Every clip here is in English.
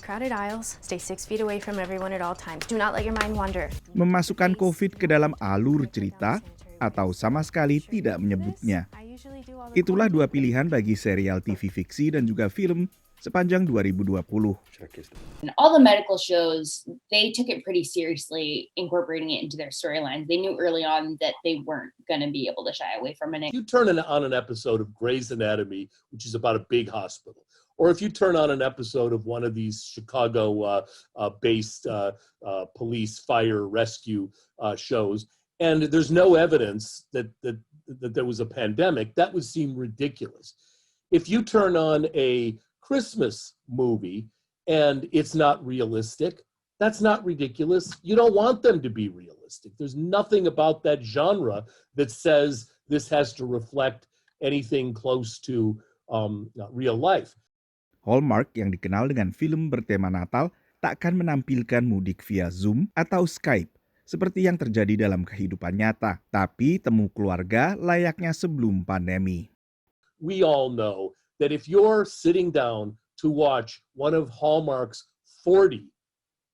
crowded aisles, stay 6 feet away from everyone at all times. Do not let your mind wander. Memasukkan COVID ke dalam alur cerita atau sama sekali tidak menyebutnya. Itulah dua pilihan bagi serial TV fiksi dan juga film sepanjang 2020. And all the medical shows, they took it pretty seriously, incorporating it into their storylines. They knew early on that they weren't going to be able to shy away from it. If you turn on an episode of Grey's Anatomy, which is about a big hospital, or if you turn on an episode of one of these Chicago-based police fire rescue shows, and there's no evidence that there was a pandemic, that would seem ridiculous. If you turn on a Christmas movie and it's not realistic, that's not ridiculous. You don't want them to be realistic. There's nothing about that genre that says this has to reflect anything close to real life. Hallmark yang dikenal dengan film bertema Natal takkan menampilkan mudik via Zoom atau Skype seperti yang terjadi dalam kehidupan nyata, tapi temu keluarga layaknya sebelum pandemi. We all know that if you're sitting down to watch one of Hallmark's 40,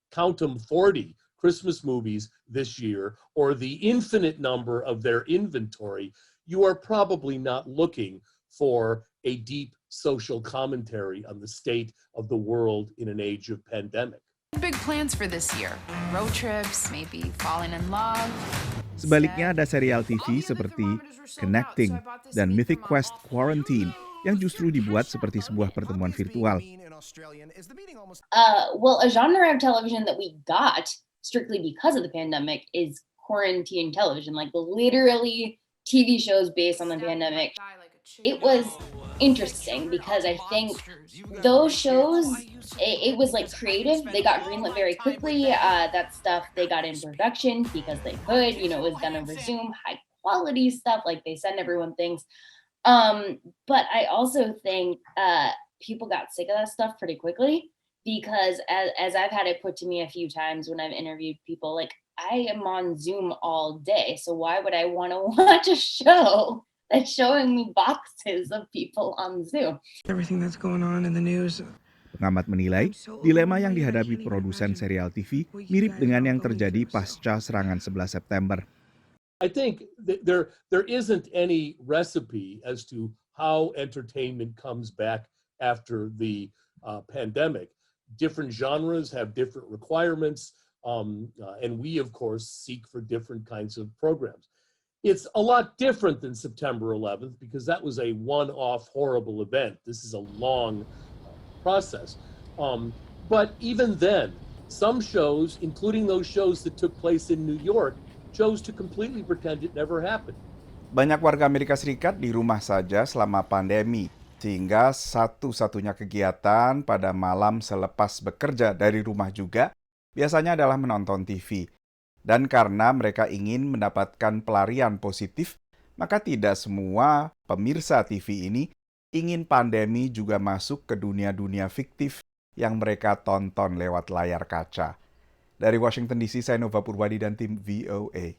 count them 40 Christmas movies this year, or the infinite number of their inventory, you are probably not looking for a deep social commentary on the state of the world in an age of pandemic. Big plans for this year. Road trips, maybe falling in love. Sebaliknya ada serial TV seperti Connecting dan Mythic Quest Quarantine yang justru dibuat seperti sebuah pertemuan virtual. Well, a genre of television that we got strictly because of the pandemic is quarantine television, like literally TV shows based on the pandemic. It was interesting because I think those shows, it was creative. They got greenlit very quickly. That stuff they got in production because they could, it was gonna resume high quality stuff. They send everyone things. But I also think people got sick of that stuff pretty quickly because as I've had it put to me a few times when I've interviewed people, I am on Zoom all day. So why would I want to watch a show that's showing me boxes of people on Zoom? Everything that's going on in the news. Pengamat menilai, dilema yang dihadapi produsen serial TV mirip dengan yang terjadi pasca serangan 11 September. I think there isn't any recipe as to how entertainment comes back after the pandemic. Different genres have different requirements, and we, of course, seek for different kinds of programs. It's a lot different than September 11th because that was a one-off horrible event. This is a long process. But even then, some shows, including those shows that took place in New York, chose to completely pretend it never happened. Banyak warga Amerika Serikat di rumah saja selama pandemi, sehingga satu-satunya kegiatan pada malam selepas bekerja dari rumah juga biasanya adalah menonton TV. Dan karena mereka ingin mendapatkan pelarian positif, maka tidak semua pemirsa TV ini ingin pandemi juga masuk ke dunia-dunia fiktif yang mereka tonton lewat layar kaca. Dari Washington DC, saya Nova Purwadi dan tim VOA.